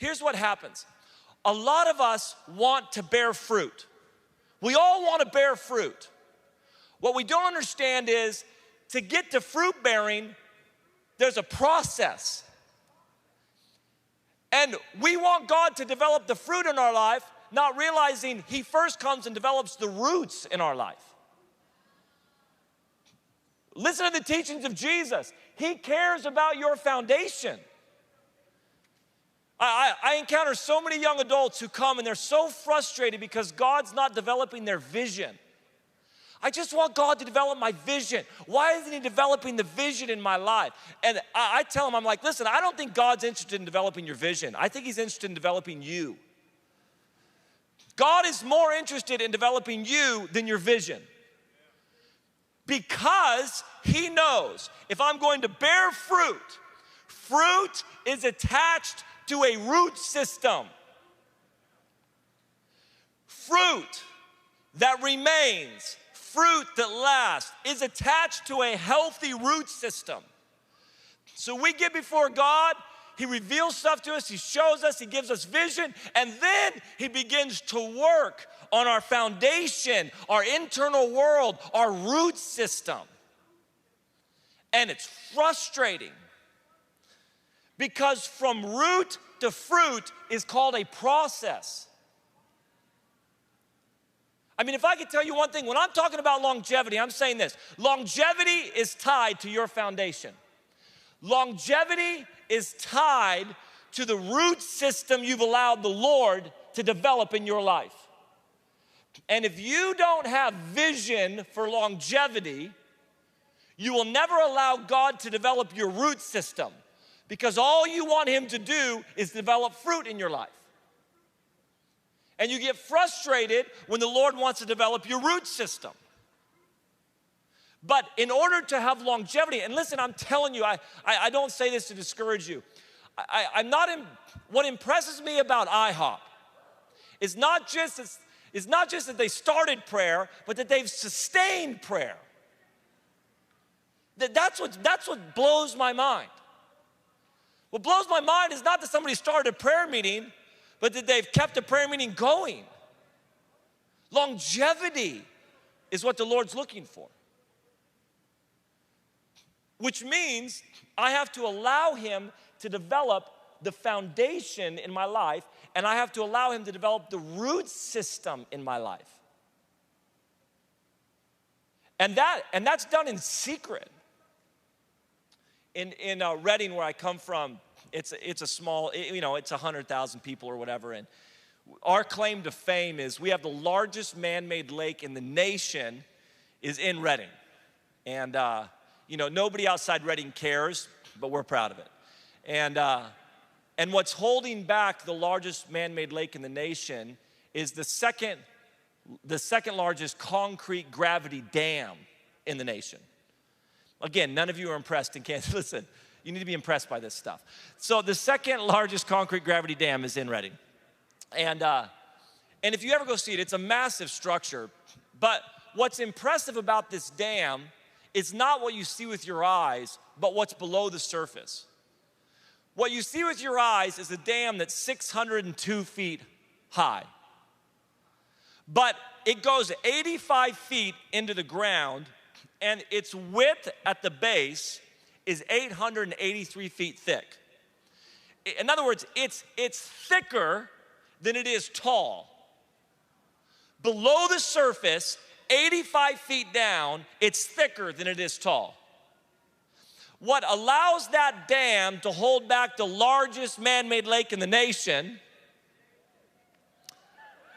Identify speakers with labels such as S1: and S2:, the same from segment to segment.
S1: Here's what happens. A lot of us want to bear fruit. We all want to bear fruit. What we don't understand is to get to fruit bearing, there's a process. And we want God to develop the fruit in our life, not realizing He first comes and develops the roots in our life. Listen to the teachings of Jesus. He cares about your foundation. I encounter so many young adults who come and they're so frustrated because God's not developing their vision. I just want God to develop my vision. Why isn't He developing the vision in my life? And I tell them, I'm like, listen, I don't think God's interested in developing your vision. I think He's interested in developing you. God is more interested in developing you than your vision. Because He knows if I'm going to bear fruit, fruit is attached to a root system. Fruit that remains, fruit that lasts, is attached to a healthy root system. So we get before God, He reveals stuff to us, He shows us, He gives us vision, and then He begins to work on our foundation, our internal world, our root system. And it's frustrating because from root to fruit is called a process. I mean, if I could tell you one thing, when I'm talking about longevity, I'm saying this. Longevity is tied to your foundation. Longevity is tied to the root system you've allowed the Lord to develop in your life. And if you don't have vision for longevity, you will never allow God to develop your root system because all you want Him to do is develop fruit in your life. And you get frustrated when the Lord wants to develop your root system. But in order to have longevity, and listen, I'm telling you, I don't say this to discourage you. What impresses me about IHOP is not just that they started prayer, but that they've sustained prayer. That's what blows my mind. What blows my mind is not that somebody started a prayer meeting, but that they've kept the prayer meeting going. Longevity is what the Lord's looking for. Which means I have to allow Him to develop the foundation in my life, and I have to allow Him to develop the root system in my life. And that's done in secret. In Redding, where I come from, it's a small, it's 100,000 people or whatever, and our claim to fame is we have the largest man-made lake in the nation is in Redding. And, nobody outside Redding cares, but we're proud of it. And what's holding back the largest man-made lake in the nation is the second largest concrete gravity dam in the nation. Again, none of you are impressed in Kansas. Listen, you need to be impressed by this stuff. So the second largest concrete gravity dam is in Redding. And if you ever go see it, it's a massive structure. But what's impressive about this dam is not what you see with your eyes, but what's below the surface. What you see with your eyes is a dam that's 602 feet high. But it goes 85 feet into the ground, and its width at the base is 883 feet thick. In other words, it's thicker than it is tall. Below the surface, 85 feet down, it's thicker than it is tall. What allows that dam to hold back the largest man-made lake in the nation, you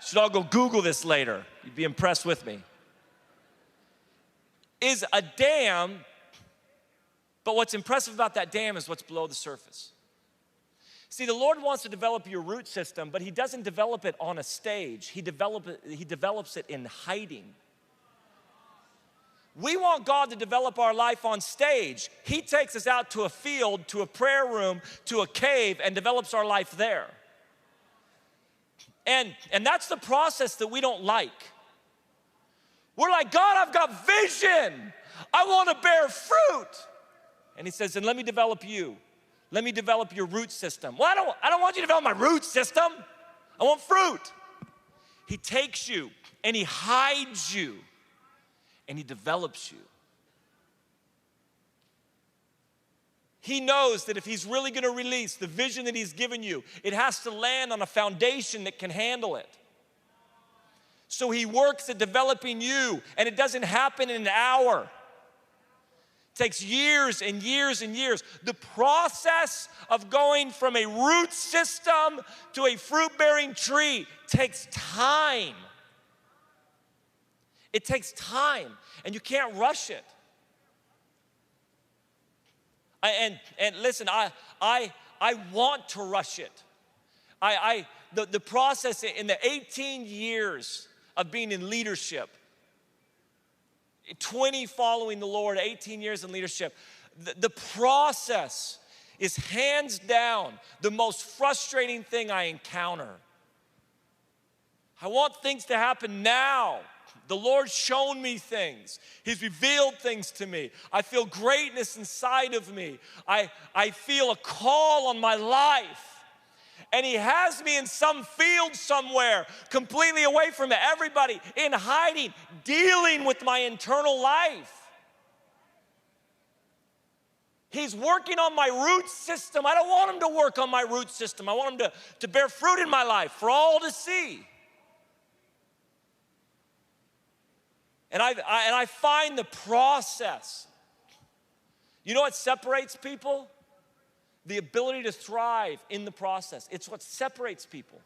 S1: should all go Google this later, you'd be impressed with me, is a dam, but what's impressive about that dam is what's below the surface. See, the Lord wants to develop your root system, but He doesn't develop it on a stage. He develops it in hiding. We want God to develop our life on stage. He takes us out to a field, to a prayer room, to a cave, and develops our life there. And that's the process that we don't like. We're like, God, I've got vision. I want to bear fruit. And He says, then let me develop you. Let me develop your root system. Well, I don't want you to develop my root system. I want fruit. He takes you and he hides you and he develops you. He knows that if he's really going to release the vision that he's given you, it has to land on a foundation that can handle it. So he works at developing you, and it doesn't happen in an hour. It takes years and years and years. The process of going from a root system to a fruit-bearing tree takes time. It takes time, and you can't rush it. And listen, I want to rush it. The process in the 18 years of being in leadership, 20 following the Lord, 18 years in leadership, the process is hands down the most frustrating thing I encounter. I want things to happen now. The Lord's shown me things. He's revealed things to me. I feel greatness inside of me. I feel a call on my life. And he has me in some field somewhere, completely away from everybody, in hiding, dealing with my internal life. He's working on my root system. I don't want him to work on my root system. I want him to bear fruit in my life for all to see. And I find the process. You know what separates people? The ability to thrive in the process. It's what separates people.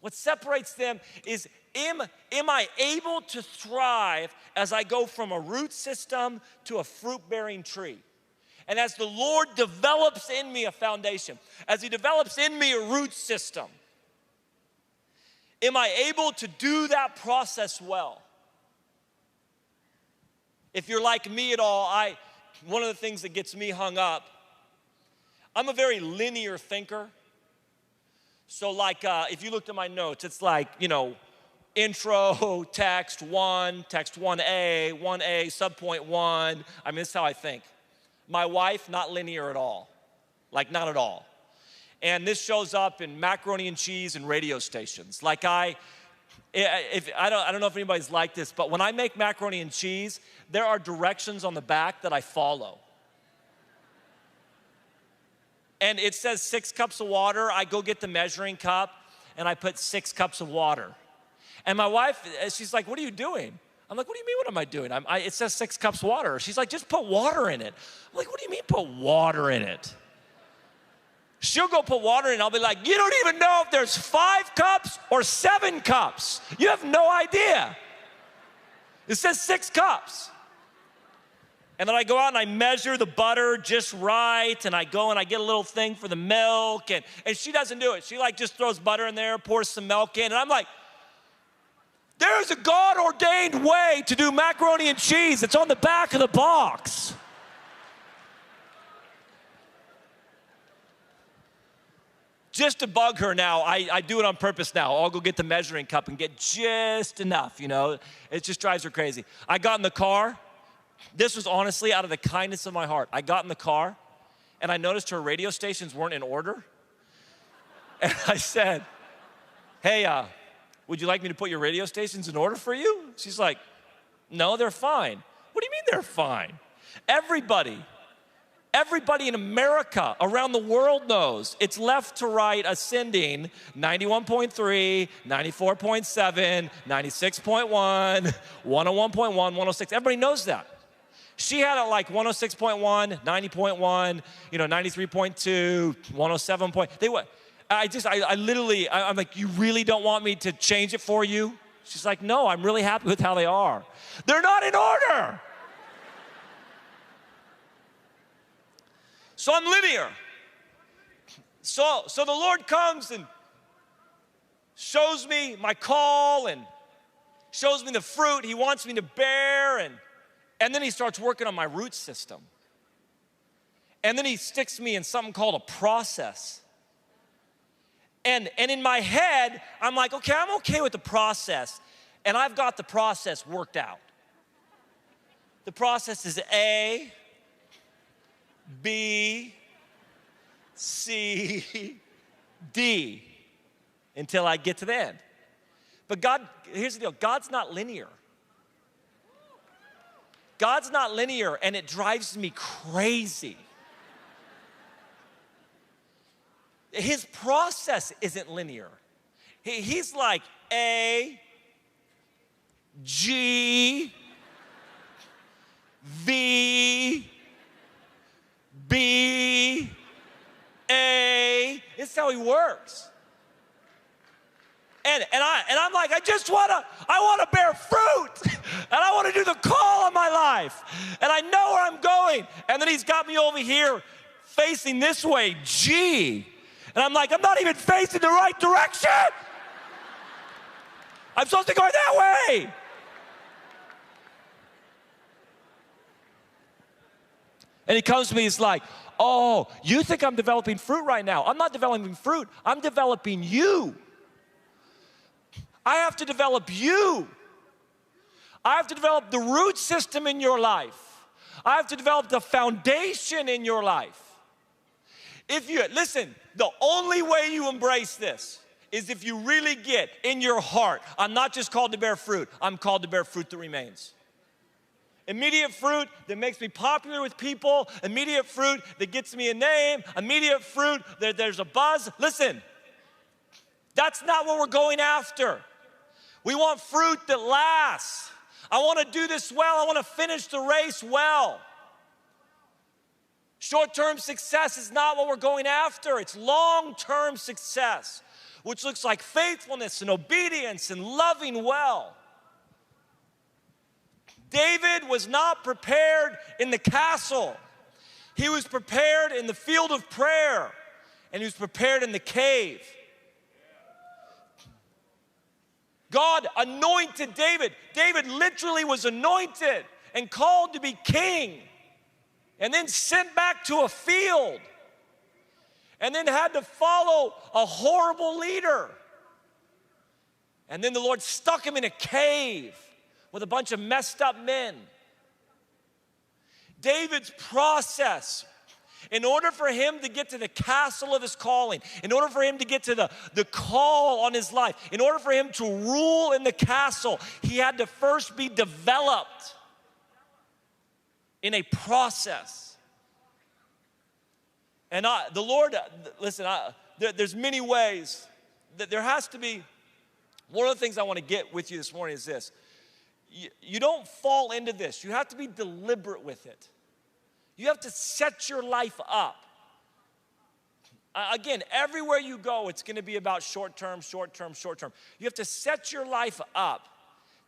S1: What separates them is, am I able to thrive as I go from a root system to a fruit-bearing tree? And as the Lord develops in me a foundation, as he develops in me a root system, am I able to do that process well? If you're like me at all, one of the things that gets me hung up, I'm a very linear thinker. So like, if you looked at my notes, it's like, intro, text 1, text 1A, 1A, subpoint 1. I mean, this is how I think. My wife, not linear at all. Like, not at all. And this shows up in macaroni and cheese and radio stations. Like I don't know if anybody's like this, but when I make macaroni and cheese, there are directions on the back that I follow. And it says 6 cups of water. I go get the measuring cup and I put 6 cups of water. And my wife, she's like, "What are you doing?" I'm like, "What do you mean, what am I doing?" It says 6 cups of water. She's like, "Just put water in it." I'm like, "What do you mean put water in it?" She'll go put water in and I'll be like, "You don't even know if there's 5 cups or 7 cups. You have no idea. It says 6 cups. And then I go out and I measure the butter just right, and I go and I get a little thing for the milk, and she doesn't do it. She just throws butter in there, pours some milk in, and I'm like, there's a God-ordained way to do macaroni and cheese. It's on the back of the box. Just to bug her now, I do it on purpose now. I'll go get the measuring cup and get just enough, It just drives her crazy. I got in the car. This was honestly out of the kindness of my heart. I got in the car, and I noticed her radio stations weren't in order. And I said, "Hey, would you like me to put your radio stations in order for you?" She's like, "No, they're fine." "What do you mean they're fine?" Everybody in America, around the world knows it's left to right ascending 91.3, 94.7, 96.1, 101.1, 106. Everybody knows that. She had it like 106.1, 90.1, 93.2, 107. I'm like, "You really don't want me to change it for you?" She's like, "No, I'm really happy with how they are." They're not in order. So I'm linear. So the Lord comes and shows me my call and shows me the fruit he wants me to bear, and then he starts working on my root system. And then he sticks me in something called a process. And in my head, I'm like, okay, I'm okay with the process, and I've got the process worked out. The process is A, B, C, D, until I get to the end. But God, here's the deal, God's not linear. God's not linear, and it drives me crazy. His process isn't linear. He's like A, G, V, B, A. It's how he works. And I'm like, I want to bear fruit. And I want to do the call of my life. And I know where I'm going. And then he's got me over here facing this way, G. And I'm like, I'm not even facing the right direction. I'm supposed to go that way. And he comes to me, he's like, oh, you think I'm developing fruit right now. I'm not developing fruit. I'm developing you. I have to develop you. I have to develop the root system in your life. I have to develop the foundation in your life. Listen, the only way you embrace this is if you really get in your heart, I'm not just called to bear fruit, I'm called to bear fruit that remains. Immediate fruit that makes me popular with people, immediate fruit that gets me a name, immediate fruit that there's a buzz. Listen, that's not what we're going after. We want fruit that lasts. I want to do this well. I want to finish the race well. Short-term success is not what we're going after. It's long-term success, which looks like faithfulness and obedience and loving well. David was not prepared in the castle. He was prepared in the field of prayer, and he was prepared in the cave. God anointed David. David literally was anointed and called to be king, and then sent back to a field, and then had to follow a horrible leader. And then the Lord stuck him in a cave with a bunch of messed up men. David's process, in order for him to get to the castle of his calling, in order for him to get to the call on his life, in order for him to rule in the castle, he had to first be developed in a process. And the Lord, listen, there's many ways that there has to be. One of the things I want to get with you this morning is this. You don't fall into this. You have to be deliberate with it. You have to set your life up. Again, everywhere you go, it's going to be about short-term, short-term, short-term. You have to set your life up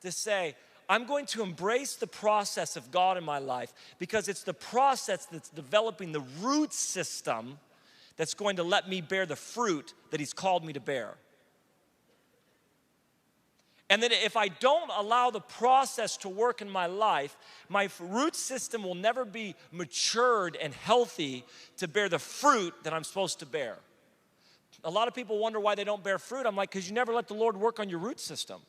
S1: to say, I'm going to embrace the process of God in my life because it's the process that's developing the root system that's going to let me bear the fruit that he's called me to bear. And then if I don't allow the process to work in my life, my root system will never be matured and healthy to bear the fruit that I'm supposed to bear. A lot of people wonder why they don't bear fruit. I'm like, because you never let the Lord work on your root system.